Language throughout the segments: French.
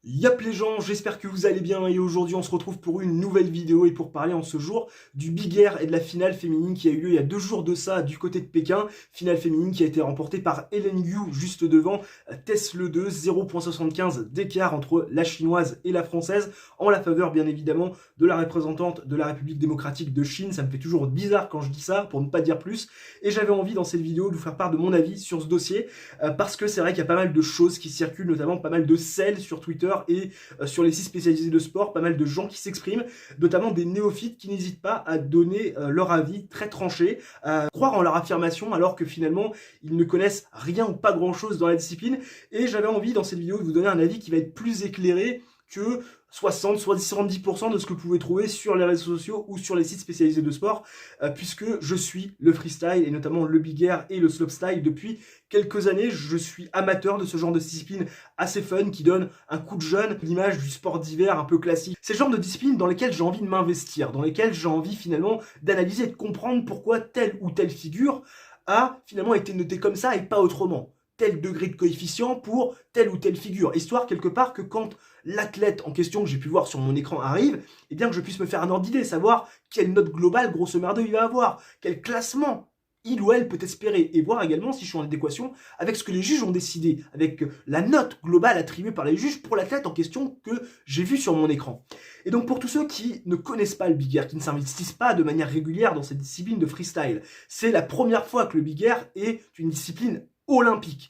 Yap les gens, j'espère que vous allez bien et aujourd'hui on se retrouve pour une nouvelle vidéo et pour parler en ce jour du Big Air et de la finale féminine qui a eu lieu il y a 2 jours de ça du côté de Pékin. Finale féminine qui a été remportée par Helen Yu juste devant Tess Le 2, 0,75 d'écart entre la chinoise et la française en la faveur bien évidemment de la représentante de la République démocratique de Chine. Ça me fait toujours bizarre quand je dis ça pour ne pas dire plus et j'avais envie dans cette vidéo de vous faire part de mon avis sur ce dossier parce que c'est vrai qu'il y a pas mal de choses qui circulent, notamment pas mal de sel sur Twitter et sur les sites spécialisés de sport, pas mal de gens qui s'expriment, notamment des néophytes qui n'hésitent pas à donner leur avis très tranché, à croire en leur affirmation alors que finalement ils ne connaissent rien ou pas grand chose dans la discipline. Et j'avais envie dans cette vidéo de vous donner un avis qui va être plus éclairé que 60, soit 70% de ce que vous pouvez trouver sur les réseaux sociaux ou sur les sites spécialisés de sport, puisque je suis le freestyle et notamment le big air et le slopestyle depuis quelques années. Je suis amateur de ce genre de discipline assez fun qui donne un coup de jeune, l'image du sport d'hiver un peu classique. C'est le genre de discipline dans lesquelles j'ai envie de m'investir, dans lesquelles j'ai envie finalement d'analyser et de comprendre pourquoi telle ou telle figure a finalement été notée comme ça et pas autrement. Tel degré de coefficient pour telle ou telle figure, histoire quelque part que quand l'athlète en question que j'ai pu voir sur mon écran arrive, eh bien que je puisse me faire un ordre d'idée, savoir quelle note globale grosso merdo il va avoir, quel classement il ou elle peut espérer, et voir également si je suis en adéquation avec ce que les juges ont décidé, avec la note globale attribuée par les juges pour l'athlète en question que j'ai vu sur mon écran. Et donc pour tous ceux qui ne connaissent pas le Big Air, qui ne s'investissent pas de manière régulière dans cette discipline de freestyle, c'est la première fois que le Big Air est une discipline olympique.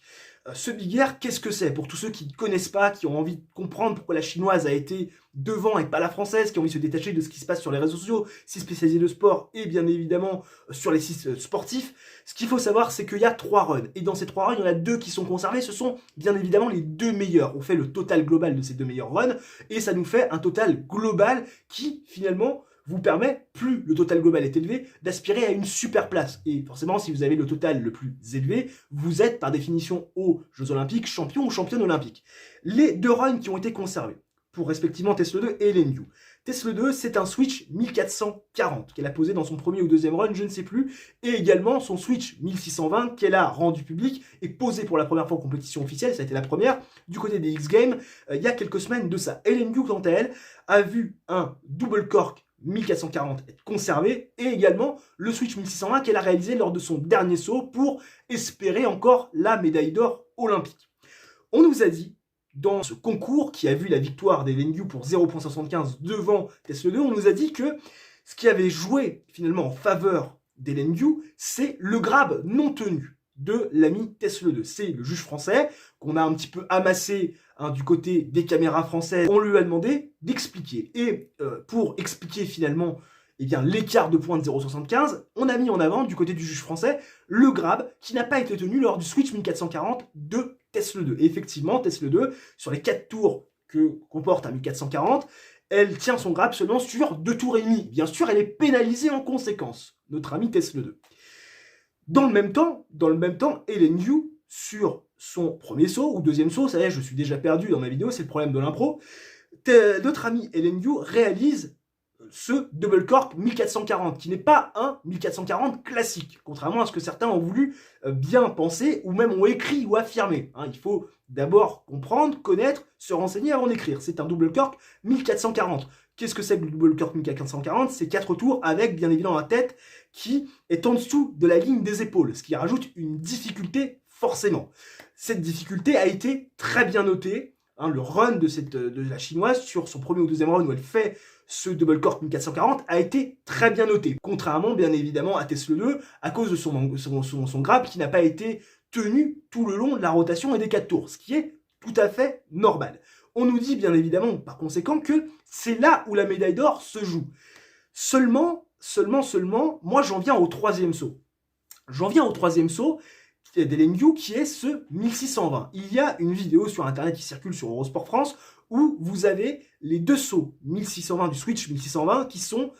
Ce Big Air, qu'est-ce que c'est? Pour tous ceux qui ne connaissent pas, qui ont envie de comprendre pourquoi la chinoise a été devant et pas la française, qui ont envie de se détacher de ce qui se passe sur les réseaux sociaux, sites spécialisés de sport et bien évidemment sur les sites sportifs, ce qu'il faut savoir c'est qu'il y a 3 runs. Et dans ces 3 runs, il y en a 2 qui sont conservés, ce sont bien évidemment les 2 meilleurs. On fait le total global de ces 2 meilleurs runs et ça nous fait un total global qui finalement vous permet, plus le total global est élevé, d'aspirer à une super place. Et forcément, si vous avez le total le plus élevé, vous êtes par définition aux Jeux Olympiques champion ou championne olympique. Les 2 runs qui ont été conservés, pour respectivement Tess Le 2 et Helen Yu. Tess Le 2, c'est un switch 1440 qu'elle a posé dans son premier ou deuxième run, je ne sais plus, et également son switch 1620 qu'elle a rendu public et posé pour la première fois en compétition officielle, ça a été la première, du côté des X Games, il y a quelques semaines de ça. Helen Yu, quant à elle, a vu un double cork 1440 être conservé et également le switch 1620 qu'elle a réalisé lors de son dernier saut pour espérer encore la médaille d'or olympique. On nous a dit, dans ce concours qui a vu la victoire d'Helen Yu pour 0,75 devant Tess Le 2, on nous a dit que ce qui avait joué finalement en faveur d'Helen Yu, c'est le grab non tenu de l'ami Tess Le 2. C'est le juge français qu'on a un petit peu amassé du côté des caméras françaises. On lui a demandé d'expliquer. Et pour expliquer finalement eh bien, l'écart de points de 0,75, on a mis en avant du côté du juge français le grab qui n'a pas été tenu lors du switch 1440 de Tess Le 2. Et effectivement, Tess Le 2, sur les 4 tours que comporte un 1440, elle tient son grab seulement sur 2 tours et demi. Bien sûr, elle est pénalisée en conséquence, notre ami Tess Le 2. Dans le même temps, Helen Yu, sur son premier saut ou deuxième saut, ça y est, je suis déjà perdu dans ma vidéo, c'est le problème de l'impro, notre ami Helen Yu réalise ce double cork 1440, qui n'est pas un 1440 classique, contrairement à ce que certains ont voulu bien penser, ou même ont écrit ou affirmé. Il faut d'abord comprendre, connaître, se renseigner avant d'écrire. C'est un double cork 1440. Qu'est-ce que c'est que le double cork 1440? C'est 4 tours avec bien évidemment la tête qui est en dessous de la ligne des épaules, ce qui rajoute une difficulté forcément. Cette difficulté a été très bien notée. Le run de la chinoise sur son premier ou deuxième run où elle fait ce double cork 1440 a été très bien noté, contrairement bien évidemment à Tess Le 2 à cause de son grab qui n'a pas été tenu tout le long de la rotation et des 4 tours, ce qui est tout à fait normal. On nous dit bien évidemment par conséquent que c'est là où la médaille d'or se joue. Seulement, moi j'en viens au 3e saut. J'en viens au 3e saut d'Helen Yu qui est ce 1620. Il y a une vidéo sur internet qui circule sur Eurosport France où vous avez les 2 sauts 1620 du switch 1620 qui sont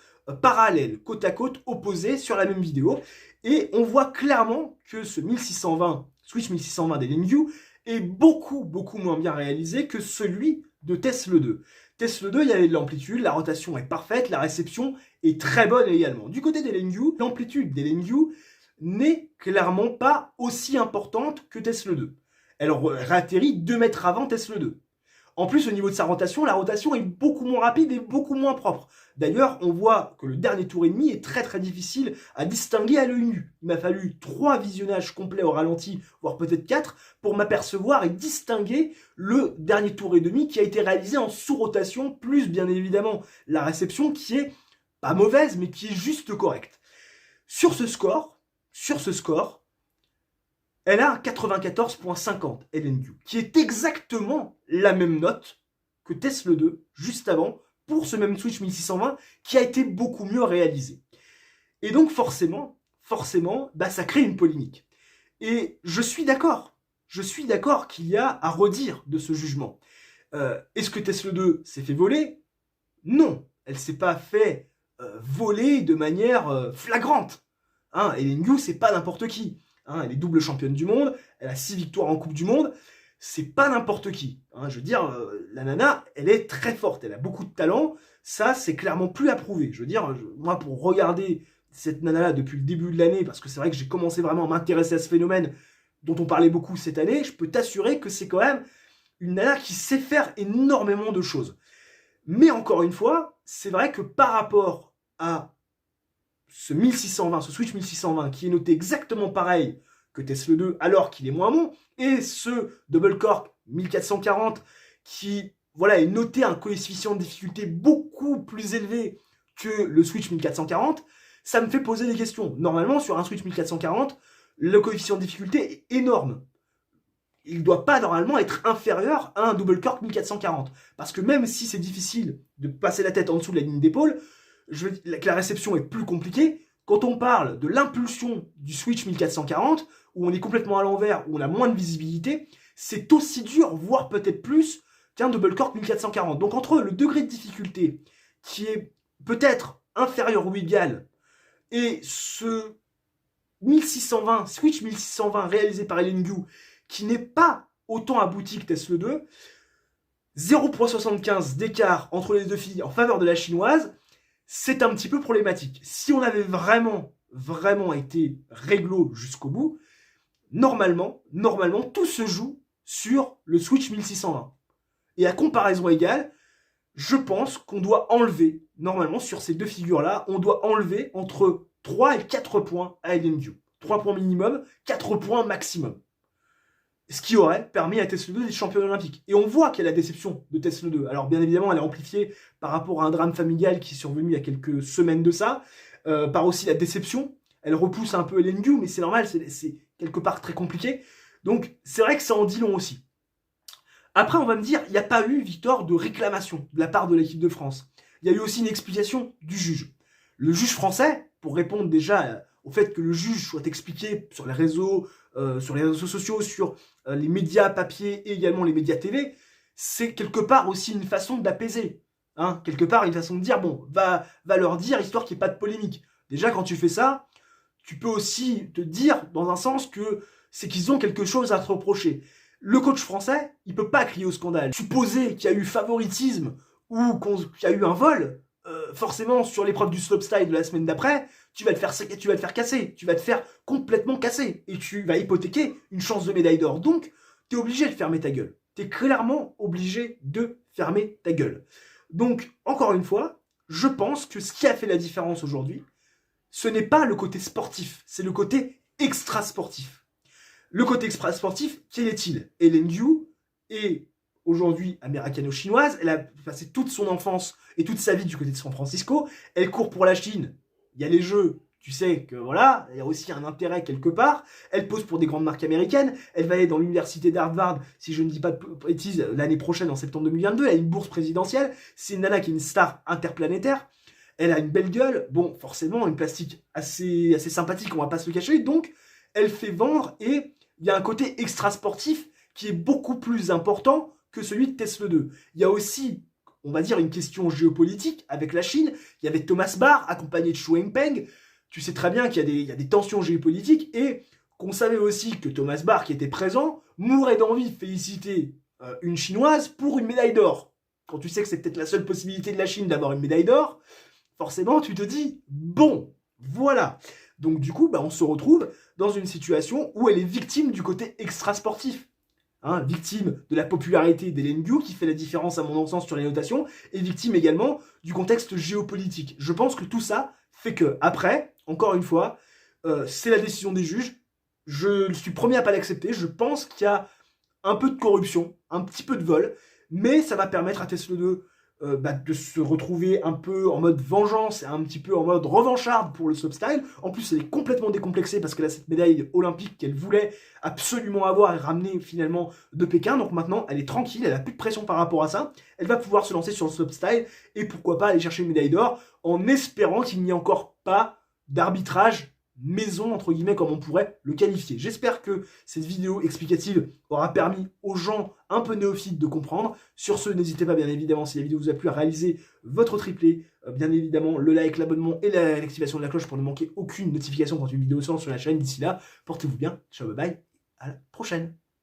parallèles, côte à côte, opposés sur la même vidéo. Et on voit clairement que ce 1620, switch 1620 d'Helen Yu est beaucoup moins bien réalisé que celui de Tess Le 2. Tess Le 2, il y avait de l'amplitude, la rotation est parfaite, la réception est très bonne également. Du côté d'Helen Yu, l'amplitude d'Helen Yu n'est clairement pas aussi importante que Tess Le 2. Elle réatterrit 2 mètres avant Tess Le 2. En plus, au niveau de sa rotation, la rotation est beaucoup moins rapide et beaucoup moins propre. D'ailleurs, on voit que le dernier tour et demi est très très difficile à distinguer à l'œil nu. Il m'a fallu 3 visionnages complets au ralenti, voire peut-être 4, pour m'apercevoir et distinguer le dernier tour et demi qui a été réalisé en sous-rotation, plus bien évidemment la réception qui est pas mauvaise, mais qui est juste correcte. Sur ce score, elle a un 94.50 LNQ, qui est exactement la même note que Tesla 2, juste avant, pour ce même Switch 1620, qui a été beaucoup mieux réalisé. Et donc forcément, bah, ça crée une polémique. Et je suis d'accord qu'il y a à redire de ce jugement. Est-ce que Tesla 2 s'est fait voler? Non, elle s'est pas fait voler de manière flagrante. Hein, LNQ, c'est pas n'importe qui. Hein, elle est double championne du monde, elle a 6 victoires en Coupe du Monde, c'est pas n'importe qui. Hein, je veux dire, la nana, elle est très forte, elle a beaucoup de talent, ça c'est clairement plus à prouver. Je veux dire, moi pour regarder cette nana-là depuis le début de l'année, parce que c'est vrai que j'ai commencé vraiment à m'intéresser à ce phénomène dont on parlait beaucoup cette année, je peux t'assurer que c'est quand même une nana qui sait faire énormément de choses. Mais encore une fois, c'est vrai que par rapport à ce 1620, ce Switch 1620 qui est noté exactement pareil que Tesla 2 alors qu'il est moins bon, et ce Double Cork 1440 qui voilà, est noté à un coefficient de difficulté beaucoup plus élevé que le Switch 1440, ça me fait poser des questions. Normalement, sur un Switch 1440, le coefficient de difficulté est énorme. Il ne doit pas normalement être inférieur à un Double Cork 1440. Parce que même si c'est difficile de passer la tête en dessous de la ligne d'épaule, que la réception est plus compliquée. Quand on parle de l'impulsion du Switch 1440, où on est complètement à l'envers, où on a moins de visibilité, c'est aussi dur, voire peut-être plus, qu'un Double Cork 1440. Donc entre le degré de difficulté, qui est peut-être inférieur ou égal, et ce 1620, Switch 1620 réalisé par LNQ, qui n'est pas autant abouti que Tesla 2, 0,75 d'écart entre les deux filles en faveur de la chinoise, c'est un petit peu problématique. Si on avait vraiment été réglo jusqu'au bout, normalement, tout se joue sur le Switch 1620. Et à comparaison égale, je pense qu'on doit enlever, normalement, sur ces deux figures-là, on doit enlever entre 3 et 4 points à LNQ. 3 points minimum, 4 points maximum. Ce qui aurait permis à Tesla 2 d'être championne olympique. Et on voit qu'il y a la déception de Tesla 2. Alors bien évidemment, elle est amplifiée par rapport à un drame familial qui est survenu il y a quelques semaines de ça, par aussi la déception. Elle repousse un peu LNQ, mais c'est normal, c'est quelque part très compliqué. Donc c'est vrai que ça en dit long aussi. Après, on va me dire, il n'y a pas eu, Victor, de réclamation de la part de l'équipe de France. Il y a eu aussi une explication du juge. Le juge français, pour répondre déjà au fait que le juge soit expliqué sur les réseaux sociaux, sur les médias papier et également les médias TV, c'est quelque part aussi une façon d'apaiser. Hein, quelque part, une façon de dire, bon, va leur dire, histoire qu'il n'y ait pas de polémique. Déjà, quand tu fais ça, tu peux aussi te dire, dans un sens, que c'est qu'ils ont quelque chose à te reprocher. Le coach français, il peut pas crier au scandale. Supposer qu'il y a eu favoritisme ou qu'il y a eu un vol, forcément, sur l'épreuve du slopestyle de la semaine d'après, tu vas te faire casser, tu vas te faire complètement casser, et tu vas hypothéquer une chance de médaille d'or. Donc, tu es obligé de fermer ta gueule. Tu es clairement obligé de fermer ta gueule. Donc, encore une fois, je pense que ce qui a fait la différence aujourd'hui, ce n'est pas le côté sportif, c'est le côté extra-sportif. Le côté extra-sportif, quel est-il? LNQ est aujourd'hui américano-chinoise, elle a passé toute son enfance et toute sa vie du côté de San Francisco, elle court pour la Chine, il y a les jeux, tu sais que voilà, il y a aussi un intérêt quelque part, elle pose pour des grandes marques américaines, elle va aller dans l'université d'Harvard, si je ne dis pas de bêtises, l'année prochaine, en septembre 2022, elle a une bourse présidentielle, c'est une nana qui est une star interplanétaire, elle a une belle gueule, bon, forcément, une plastique assez sympathique, on va pas se le cacher, donc elle fait vendre et il y a un côté extra-sportif qui est beaucoup plus important que celui de Tesla 2. Il y a aussi, on va dire, une question géopolitique avec la Chine. Il y avait Thomas Barr accompagné de Xu Jinping. Tu sais très bien qu'il y a des tensions géopolitiques et qu'on savait aussi que Thomas Barr, qui était présent, mourrait d'envie de féliciter une Chinoise pour une médaille d'or. Quand tu sais que c'est peut-être la seule possibilité de la Chine d'avoir une médaille d'or, forcément, tu te dis, bon, voilà. Donc du coup, on se retrouve dans une situation où elle est victime du côté extra-sportif. hein, victime de la popularité d'Hélène Gu, qui fait la différence à mon sens sur les notations, et victime également du contexte géopolitique. Je pense que tout ça fait que, après, encore une fois, c'est la décision des juges, je suis premier à pas l'accepter, je pense qu'il y a un peu de corruption, un petit peu de vol, mais ça va permettre à Tesla 2 de se retrouver un peu en mode vengeance et un petit peu en mode revancharde pour le slopestyle. En plus, elle est complètement décomplexée parce qu'elle a cette médaille olympique qu'elle voulait absolument avoir et ramener finalement de Pékin. Donc maintenant, elle est tranquille, elle a plus de pression par rapport à ça. Elle va pouvoir se lancer sur le slopestyle et pourquoi pas aller chercher une médaille d'or en espérant qu'il n'y ait encore pas d'arbitrage maison, entre guillemets, comme on pourrait le qualifier. J'espère que cette vidéo explicative aura permis aux gens un peu néophytes de comprendre. Sur ce, n'hésitez pas, bien évidemment, si la vidéo vous a plu, à réaliser votre triplé. Bien évidemment, le like, l'abonnement et l'activation de la cloche pour ne manquer aucune notification quand une vidéo sort sur la chaîne. D'ici là, portez-vous bien, ciao, bye bye, à la prochaine.